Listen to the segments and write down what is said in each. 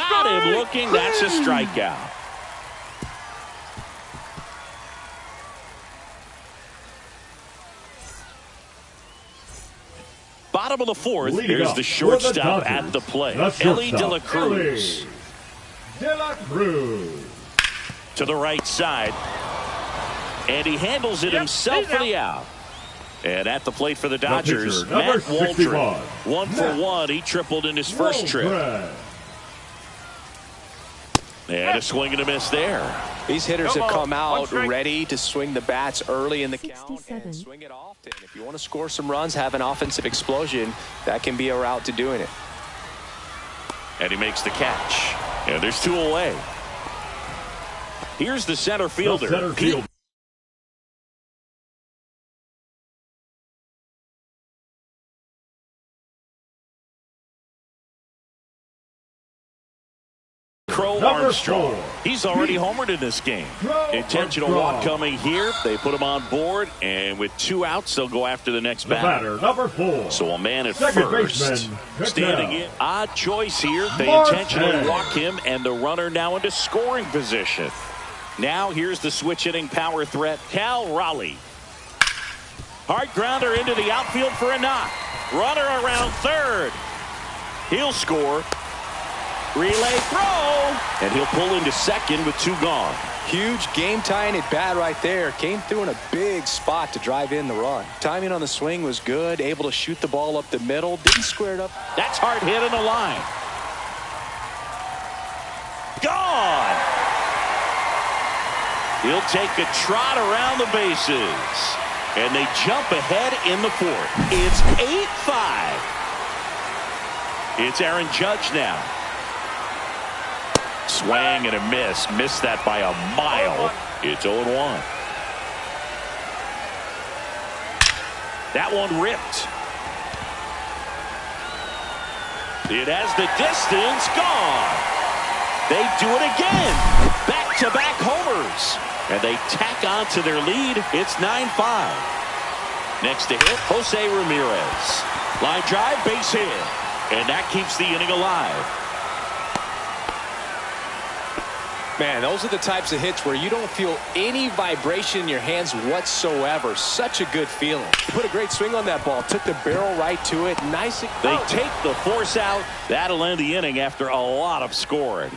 Got him looking. That's a strikeout. Bottom of the fourth. Here's the shortstop at the plate. Elly De La Cruz. To the right side. And he handles it himself for the out. And at the plate for the Dodgers, Matt Waldron. 1 for 1. He tripled in his first trip. And a swing and a miss there. These hitters have come out ready to swing the bats early in the count and swing it often. If you want to score some runs, have an offensive explosion, that can be a route to doing it. And he makes the catch. And there's 2 away. Here's the center fielder. Crow Armstrong. He's already homered in this game. Intentional walk coming here. They put him on board, and with 2 outs, they'll go after the next batter. Number 4. So a man at first. Standing in. Odd choice here. They intentionally walk him, and the runner now into scoring position. Now here's the switch hitting power threat, Cal Raleigh. Hard grounder into the outfield for a knock. Runner around third. He'll score. Relay throw, and he'll pull into second with 2 gone. Huge game-tying at bat right there. Came through in a big spot to drive in the run. Timing on the swing was good. Able to shoot the ball up the middle. Didn't square it up. That's hard hit in the line. Gone. He'll take a trot around the bases. And they jump ahead in the 4th. It's 8-5. It's Aaron Judge now. Swing and a miss. Missed that by a mile. It's 0-1. That one ripped. It has the distance. Gone. They do it again. Back-to-back homers. And they tack on to their lead. It's 9-5. Next to hit, Jose Ramirez. Line drive, base hit. And that keeps the inning alive. Man, those are the types of hits where you don't feel any vibration in your hands whatsoever. Such a good feeling. Put a great swing on that ball. Took the barrel right to it. Nice. They take the force out. That'll end the inning after a lot of scoring.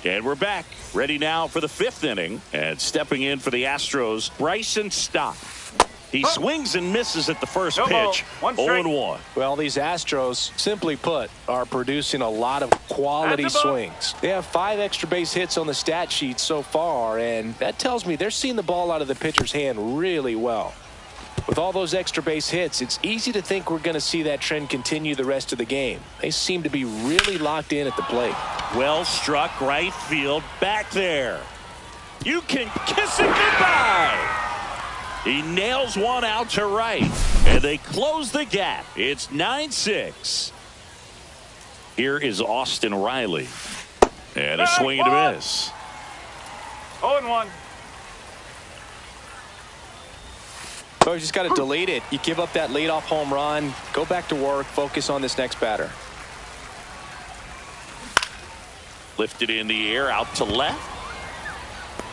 And we're back. Ready now for the 5th inning. And stepping in for the Astros, Bryson Stott. He swings and misses at the first pitch. 0-1. Well, these Astros, simply put, are producing a lot of quality swings. They have 5 extra base hits on the stat sheet so far, and that tells me they're seeing the ball out of the pitcher's hand really well. With all those extra base hits, it's easy to think we're going to see that trend continue the rest of the game. They seem to be really locked in at the plate. Well struck right field back there. You can kiss it goodbye. He nails one out to right, and they close the gap. It's 9-6. Here is Austin Riley. And a swing and a miss. 0-1. So you just got to delete it. You give up that leadoff home run. Go back to work. Focus on this next batter. Lifted in the air out to left.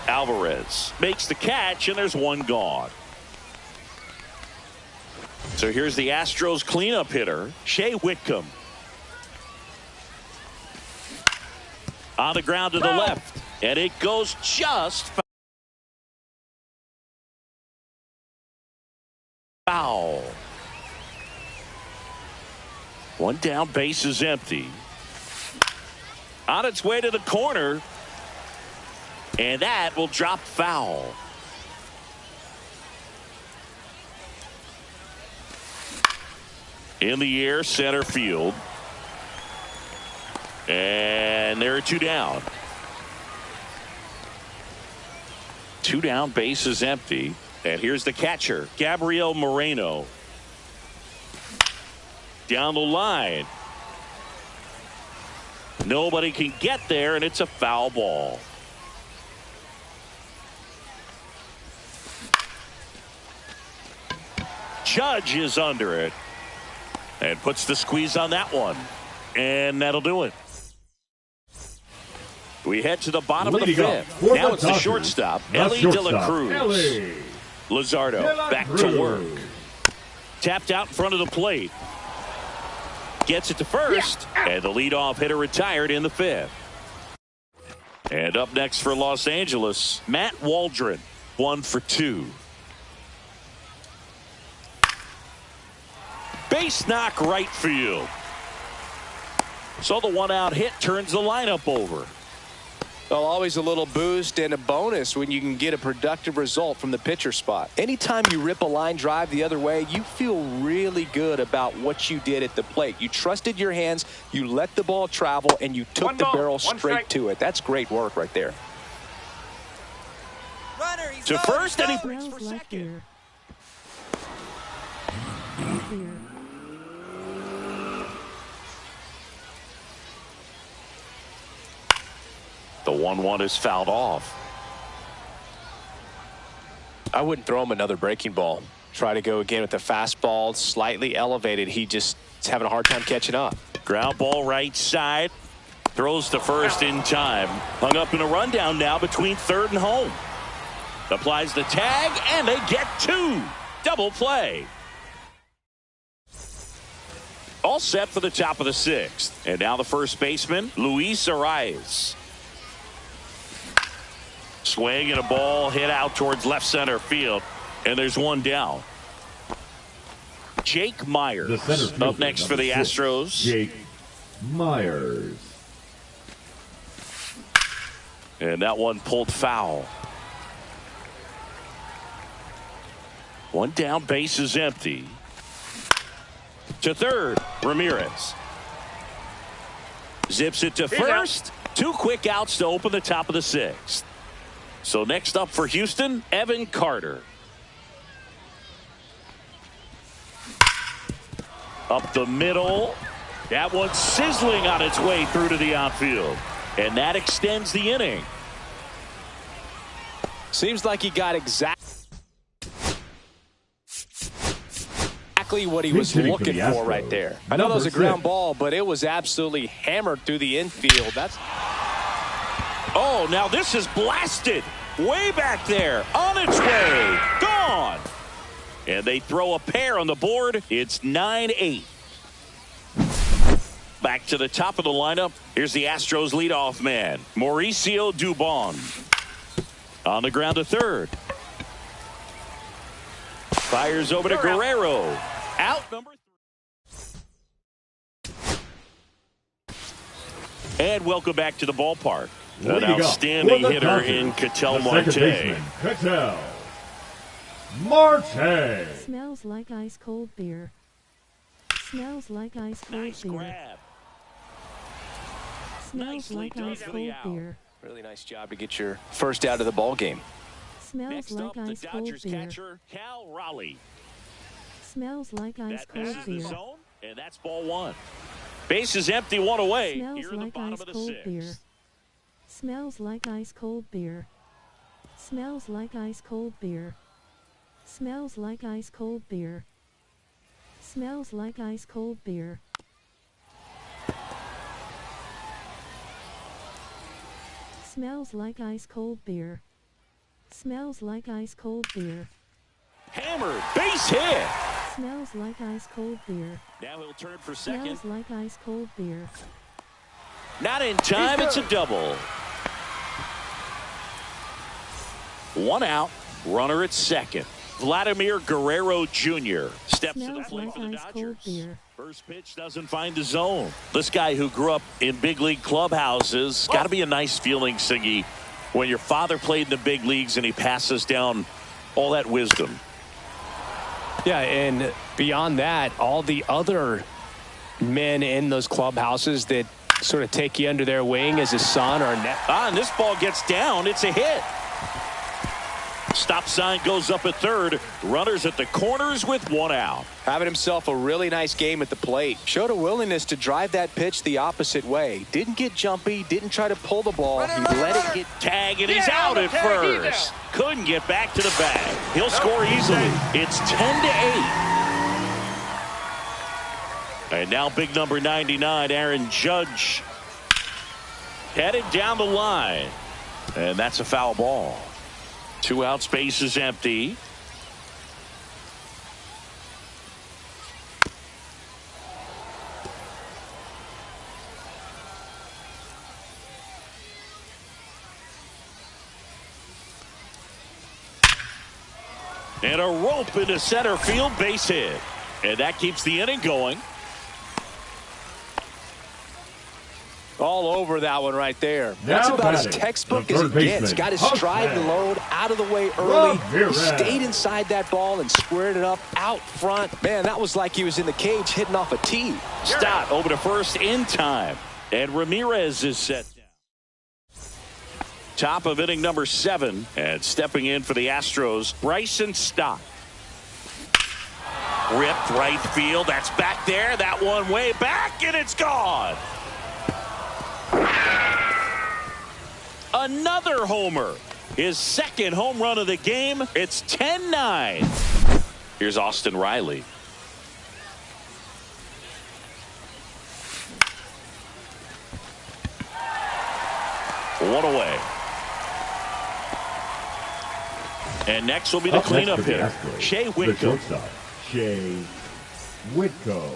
Alvarez makes the catch, and there's 1 gone. So here's the Astros cleanup hitter, Shea Whitcomb. On the ground to the left, and it goes just foul. 1 down, base is empty. On its way to the corner. And that will drop foul. In the air, center field. And there are 2 down. 2 down, base is empty. And here's the catcher, Gabriel Moreno. Down the line. Nobody can get there, and it's a foul ball. Judge is under it. And puts the squeeze on that one. And that'll do it. We head to the bottom of the fifth. Now it's the shortstop, Elly De La Cruz. Luzardo back to work. Tapped out in front of the plate. Gets it to first. And the leadoff hitter retired in the fifth. And up next for Los Angeles, Matt Waldron. 1 for 2. Base knock right field. So the 1-out hit turns the lineup over. Well, always a little boost and a bonus when you can get a productive result from the pitcher spot. Anytime you rip a line drive the other way, you feel really good about what you did at the plate. You trusted your hands, you let the ball travel, and you took the barrel straight to it. That's great work right there. Runner, to first, and he breaks for second. The 1-1 is fouled off. I wouldn't throw him another breaking ball. Try to go again with the fastball, slightly elevated. He just is having a hard time catching up. Ground ball right side. Throws to first in time. Hung up in a rundown now between third and home. Applies the tag, and they get 2. Double play. All set for the top of the 6th. And now the first baseman, Luis Arraez. Swing and a ball hit out towards left center field. And there's one down. Jake Myers up next for the Astros. Jake Myers. And that one pulled foul. One down, base is empty. To third, Ramirez. Zips it to first. 2 quick outs to open the top of the 6th. So next up for Houston, Evan Carter. Up the middle. That one sizzling on its way through to the outfield. And that extends the inning. Seems like he got exactly what he was looking for right there. I know that was a ground ball, but it was absolutely hammered through the infield. Oh, now this is blasted. Way back there. On its way. Gone. And they throw a pair on the board. It's 9-8. Back to the top of the lineup. Here's the Astros leadoff man, Mauricio Dubon. On the ground to third. Fires over to Guerrero. Out number 3. And welcome back to the ballpark. An outstanding hitter in Ketel Marte. Ketel Marte. Smells like ice cold beer. Smells like ice cold Nice beer. grab. Smells like ice cold beer. Really nice job to get your first out of the ball game. Smells Next like up, the ice cold Dodgers beer. catcher, Cal Raleigh. Smells like ice That cold misses the beer. zone, and that's ball 1. Base is empty, 1 away. Smells Here in the like bottom ice of the cold 6th. beer. Smells like ice cold beer. Smells like ice cold beer. Smells like ice cold beer. Smells like ice cold beer. Smells like ice cold beer. Smells like ice cold beer. Hammered, base hit. Smells like ice cold beer. Now he'll turn for second. Smells like ice cold beer. Not in time, it's a double. 1 out, runner at second. Vladimir Guerrero Jr. steps to the Smells plate like for the ice cold Dodgers. beer. First pitch doesn't find the zone. This guy who grew up in big league clubhouses, got to be a nice feeling, Siggy, when your father played in the big leagues and he passes down all that wisdom. Yeah, and beyond that, all the other men in those clubhouses that sort of take you under their wing as a son or a nephew. And this ball gets down. It's a hit. Stop sign goes up at third. Runners at the corners with 1 out. Having himself a really nice game at the plate. Showed a willingness to drive that pitch the opposite way. Didn't get jumpy. Didn't try to pull the ball. He let it get tag, and he's out at first. Couldn't get back to the bag. He'll score easily. It's 10-8. And now big number 99, Aaron Judge, headed down the line. And that's a foul ball. 2 outs, base is empty. And a rope into center field, base hit. And that keeps the inning going. All over that one right there. That's about as textbook as it gets. Got his stride and load out of the way early. He stayed inside that ball and squared it up out front. Man, that was like he was in the cage hitting off a tee. Stott over to first in time. And Ramirez is set down. Top of inning number 7. And stepping in for the Astros, Bryson Stott. Ripped right field. That's back there. That one way back, and it's gone. Another homer. His second home run of the game. It's 10-9. Here's Austin Riley. One away. And next will be the cleanup hitter, Shea Whitcomb. Shea Whitcomb.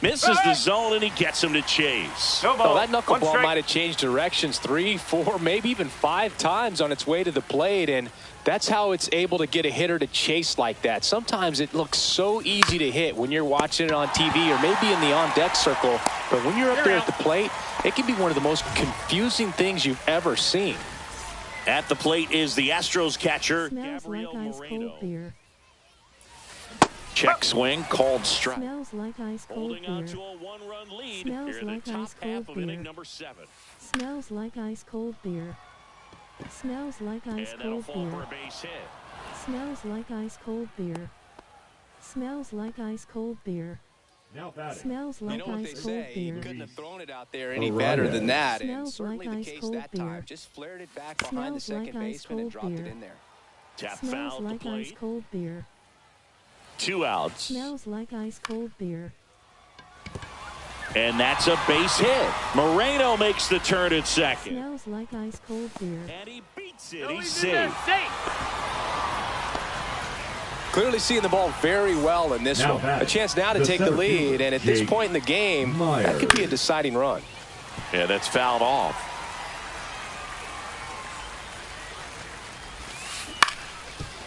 Misses the zone, and he gets him to chase. Oh, that knuckleball might have changed directions 3, 4, maybe even 5 times on its way to the plate, and that's how it's able to get a hitter to chase like that. Sometimes it looks so easy to hit when you're watching it on TV or maybe in the on-deck circle, but when you're up there at the plate, it can be one of the most confusing things you've ever seen. At the plate is the Astros catcher, Smells Gabriel like ice Moreno. cold beer. Check swing, called strike. Smells like ice cold Holding on beer. to a 1-run lead Smells here in like the top ice half cold of inning beer. number 7. Smells like ice cold beer. Smells like ice And that'll cold fall for beer. a base hit. Smells like ice cold beer. Smells like ice cold beer. Now batting. Smells like You know what they ice cold say, he beer. couldn't have thrown it out there any All better right. than that, and Smells certainly like the ice case cold that beer. time. Just flared it back behind the Smells second like ice baseman and cold dropped it beer. in there. Tap Smells foul to like ice plate. cold beer. 2 outs. Smells like ice cold beer. And that's a base hit. Moreno makes the turn at second. Smells like ice cold beer. And he beats it. He's safe. Clearly seeing the ball very well in this Now one. batting, A chance now to the take the center lead, fielder, and at this Jake point in the game, that could be a deciding run. Yeah, that's fouled off.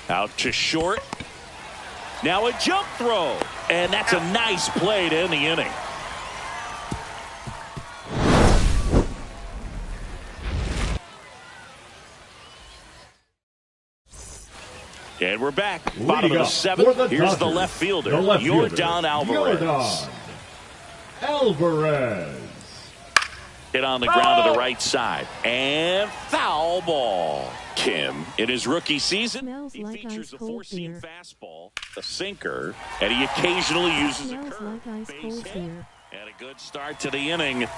Out to short. Now a jump throw. And that's a nice play to end the inning. And we're back. Bottom of the 7th. Here's the left fielder, Yordan Alvarez. Yordan Alvarez. Hit on the ground to the right side. And foul ball. Kim, in his rookie season, Smells he like features ice a cold four-seam beer. fastball, a sinker, and he occasionally uses a Smells curve. like ice Base cold hit, beer. and a good start to the inning.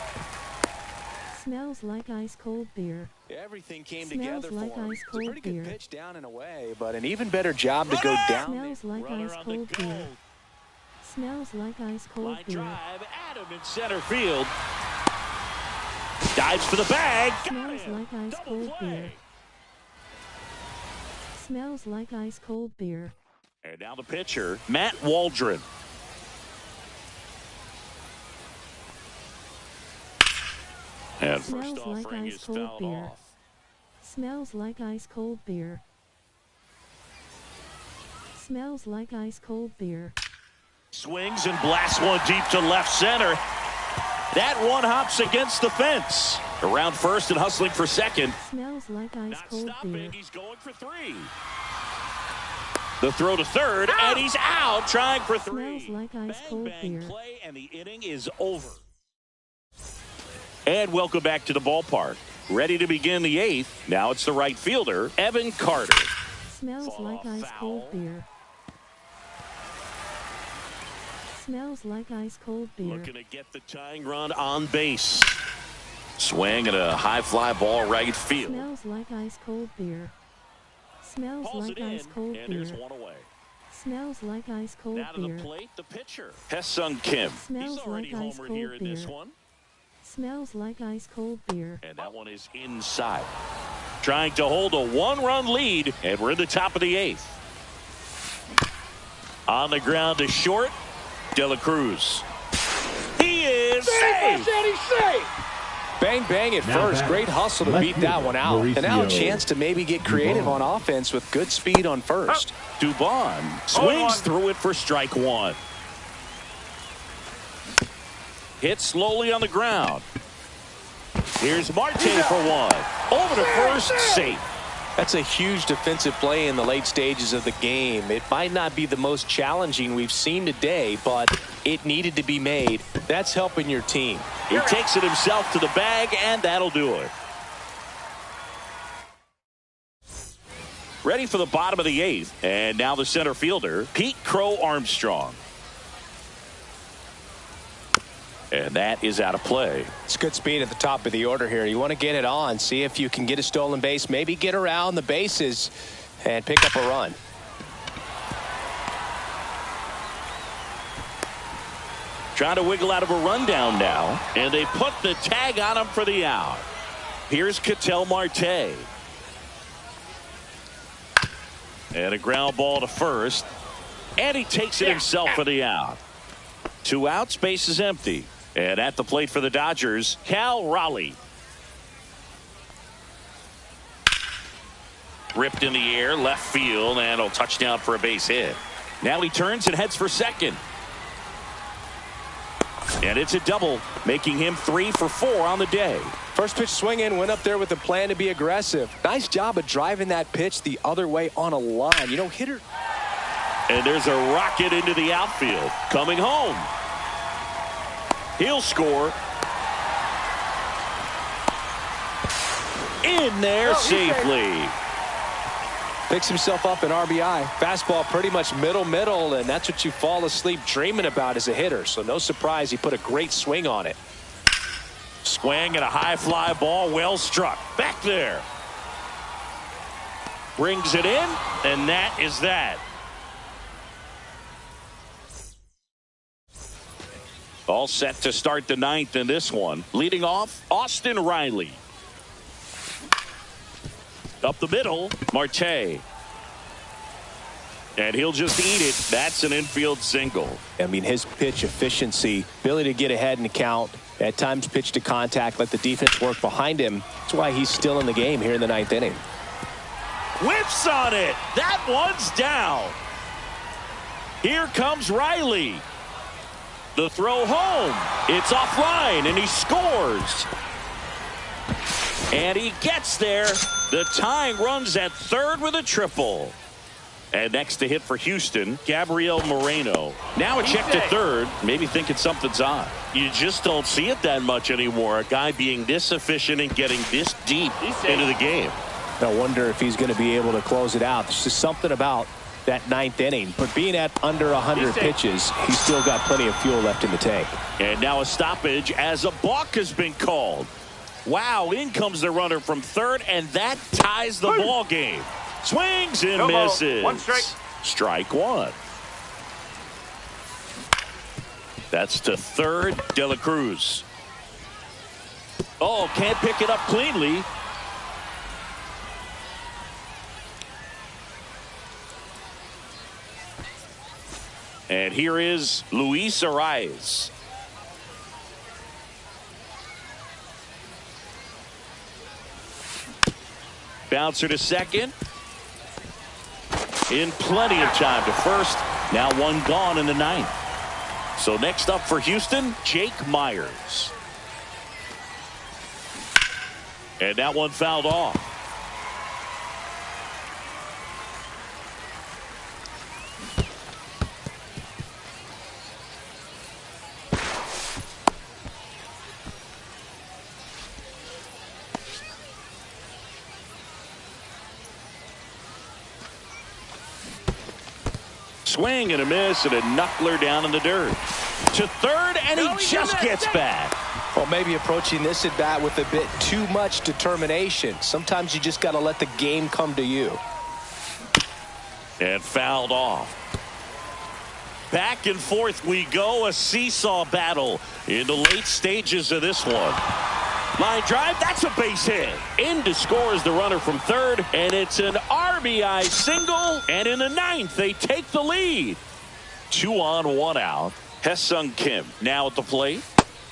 Smells like ice cold beer. Everything came Smells together like for him. ice It's a cold pretty good beer. pitch down and away, but an even better job to go down there. Smells like Runner ice on the cold go. beer. Smells like ice cold Line beer. drive, Adam in center field. Dives for the bag. Got Smells him. like ice Double cold play. beer. Smells like ice cold beer. And now the pitcher, Matt Waldron. And first Smells like offering ice is cold fouled beer. off. Smells like ice cold beer. Smells like ice cold beer. Swings and blasts one deep to left center. That one hops against the fence. Around first and hustling for second. Smells like ice Not cold stopping. beer. He's going for 3. The throw to third, and he's out trying for 3. Smells like ice Bang, cold bang beer. play, and the inning is over. And welcome back to the ballpark. Ready to begin the 8th. Now it's the right fielder, Evan Carter. Smells like ice cold Foul. beer. Smells like ice cold beer. Looking to get the tying run on base. Swing and a high fly ball right field. Smells like ice cold beer. Smells Pulls like it ice in, cold and beer. there's one away. Smells like ice cold Now to beer. the plate, the pitcher, Haesung Kim. Smells He's already like ice homered cold here in this beer. one. Smells like ice cold beer. And that one is inside. Trying to hold a one-run lead, and we're in the top of the 8th. On the ground to short, De La Cruz. He is safe. Bang, bang at first. Great hustle to beat that one out. And now a chance to maybe get creative on offense with good speed on first. Dubon swings through it for strike 1. Hit slowly on the ground. Here's Marte for 1. Over to first, safe. That's a huge defensive play in the late stages of the game. It might not be the most challenging we've seen today, but it needed to be made. That's helping your team. He takes it himself to the bag, and that'll do it. Ready for the bottom of the 8th, and now the center fielder, Pete Crow Armstrong. And that is out of play. It's good speed at the top of the order here. You want to get it on, see if you can get a stolen base, maybe get around the bases and pick up a run. Trying to wiggle out of a rundown now, and they put the tag on him for the out. Here's Ketel Marte. And a ground ball to first, and he takes it himself for the out. 2 outs, base is empty. And at the plate for the Dodgers, Cal Raleigh. Ripped in the air, left field, and a touchdown for a base hit. Now he turns and heads for second. And it's a double, making him 3 for 4 on the day. First pitch swing in, went up there with a plan to be aggressive. Nice job of driving that pitch the other way on a line. You know, hitter. And there's a rocket into the outfield. Coming home. He'll score. In there safely. Picks himself up an RBI. Fastball pretty much middle, and that's what you fall asleep dreaming about as a hitter. So no surprise he put a great swing on it. Swing and a high fly ball, well struck. Back there. Brings it in, and that is that. All set to start the 9th in this one. Leading off, Austin Riley. Up the middle, Marte. And he'll just eat it. That's an infield single. I mean, his pitch efficiency, ability to get ahead in the count, at times pitch to contact, let the defense work behind him. That's why he's still in the game here in the 9th inning. Whips on it. That one's down. Here comes Riley. The throw home. It's offline, and he scores. And he gets there. The tying runs at third with a triple. And next to hit for Houston, Gabriel Moreno. Now a check to third, maybe thinking something's on. You just don't see it that much anymore. A guy being this efficient and getting this deep into the game. I wonder if he's going to be able to close it out. There's just something about that 9th inning. But being at under 100 pitches, he's still got plenty of fuel left in the tank. And now a stoppage as a balk has been called. Wow, in comes the runner from third, and that ties the ball game. Swings and misses. 1 strike. Strike 1. That's to third, De La Cruz. Oh, can't pick it up cleanly. And here is Luis Arraez. Bouncer to second. In plenty of time to first. Now one gone in the 9th. So next up for Houston, Jake Myers. And that one fouled off. Swing and a miss and a knuckler down in the dirt. To third, and he just gets back. Well, maybe approaching this at bat with a bit too much determination. Sometimes you just got to let the game come to you. And fouled off. Back and forth we go, a seesaw battle in the late stages of this one. Line drive, that's a base hit. In to score is the runner from third, and it's an RBI single, and in the ninth, they take the lead. 2 on, 1 out. Hesung Kim now at the plate,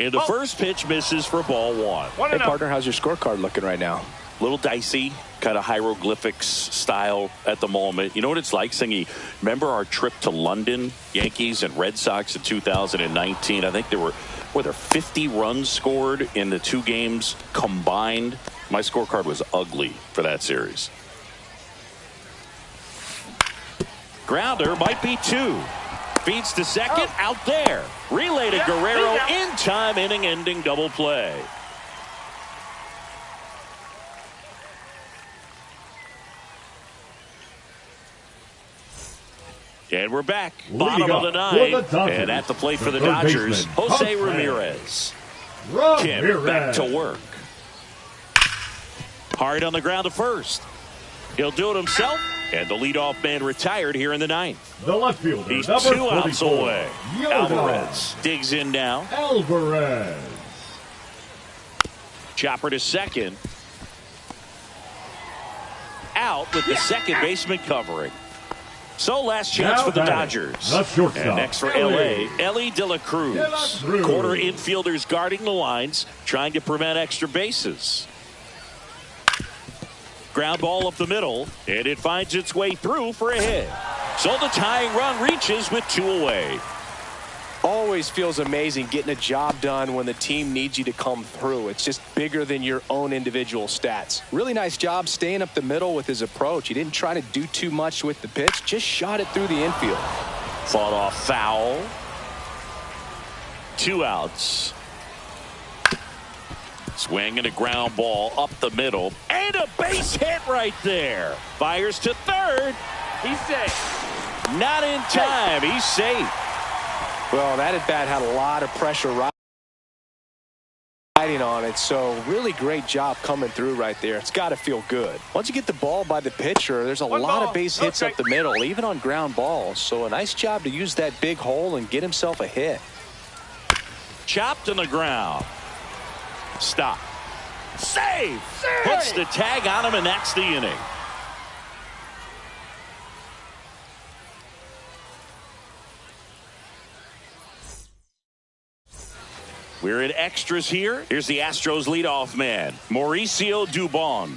and the first pitch misses for ball 1. Hey, partner, how's your scorecard looking right now? Little dicey, kind of hieroglyphics style at the moment. You know what it's like, Singy? Remember our trip to London, Yankees and Red Sox in 2019? I think there were 50 runs scored in the 2 games combined. My scorecard was ugly for that series. Grounder might be 2. Feeds to second, out there. Relay to Guerrero in time, inning-ending double play. And we're back. Bottom of the 9th. And at the plate for the Dodgers, Jose Ramirez. Kim back to work. Hard on the ground to first. He'll do it himself. And the leadoff man retired here in the 9th. The left fielder, he's number 2 outs away. Yoda. Alvarez digs in now. Alvarez. Chopper to second. Out with the second baseman covering. So last chance for the Dodgers. And next for L.A., Elly De La Cruz. Corner infielders guarding the lines, trying to prevent extra bases. Ground ball up the middle, and it finds its way through for a hit. So the tying run reaches with 2 away. Always feels amazing getting a job done when the team needs you to come through. It's just bigger than your own individual stats. Really nice job staying up the middle with his approach. He didn't try to do too much with the pitch, just shot it through the infield. Fought off foul. 2 outs. Swing and a ground ball up the middle. And a base hit right there. Fires to third. He's safe. Not in time. He's safe. Well, that at bat had a lot of pressure riding on it, so really great job coming through right there. It's got to feel good. Once you get the ball by the pitcher, there's a lot of base hits up the middle, even on ground balls. So a nice job to use that big hole and get himself a hit. Chopped on the ground. Stop. Save! Puts the tag on him, and that's the inning. We're in extras here. Here's the Astros leadoff man, Mauricio Dubon.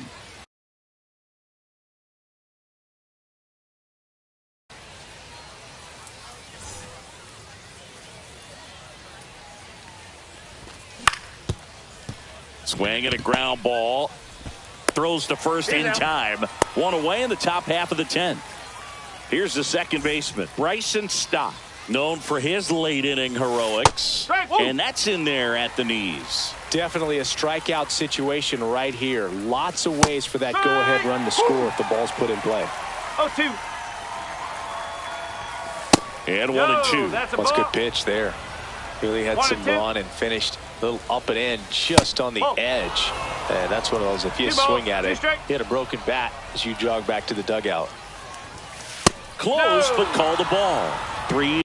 Swing and a ground ball. Throws to first in time. 1 away in the top half of the 10th. Here's the second baseman, Bryson Stott, known for his late inning heroics. And that's in there at the knees. Definitely a strikeout situation right here. Lots of ways for that go-ahead run to score if the ball's put in play. 0-2. And 1 and 2. That's a good pitch there. Really had some run and finished a little up and in just on the edge. And that's one of those, if you swing at it, hit a broken bat as you jog back to the dugout. Close, but call the ball. 3.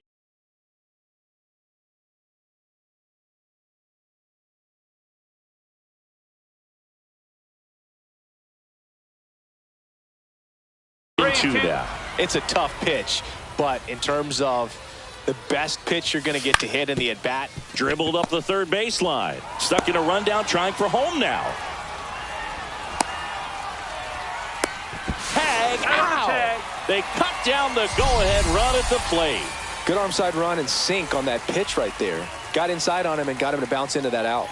Two now. It's a tough pitch, but in terms of the best pitch you're going to get to hit in the at-bat. Dribbled up the third baseline. Stuck in a rundown, trying for home now. Tag out. They cut down the go-ahead run at the plate. Good arm side run and sink on that pitch right there. Got inside on him and got him to bounce into that out.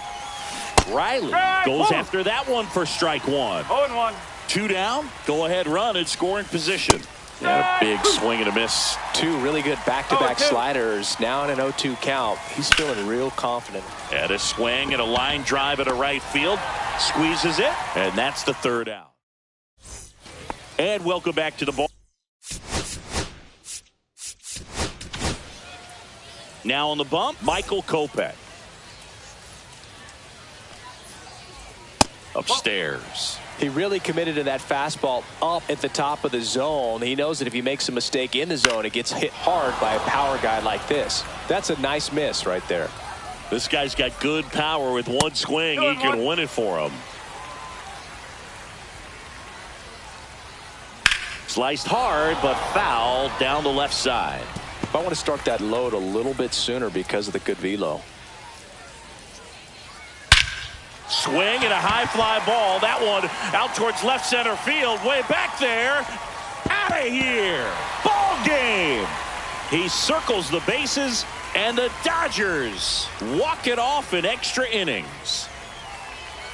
Riley goes after that one for strike 1. 0-1. 2 down. Go-ahead run in scoring position. And a big swing and a miss. 2 really good back-to-back sliders. Now in an 0-2 count. He's feeling real confident. And a swing and a line drive at a right field. Squeezes it. And that's the 3rd out. And welcome back to the ball. Now on the bump, Michael Kopech. Upstairs. He really committed to that fastball up at the top of the zone. He knows that if he makes a mistake in the zone, it gets hit hard by a power guy like this. That's a nice miss right there. This guy's got good power. With one swing, he can win it for him. Sliced hard, but foul down the left side. I want to start that load a little bit sooner because of the good velo. Swing and a high fly ball. That one out towards left center field. Way back there. Out of here. Ball game. He circles the bases, and the Dodgers walk it off in extra innings.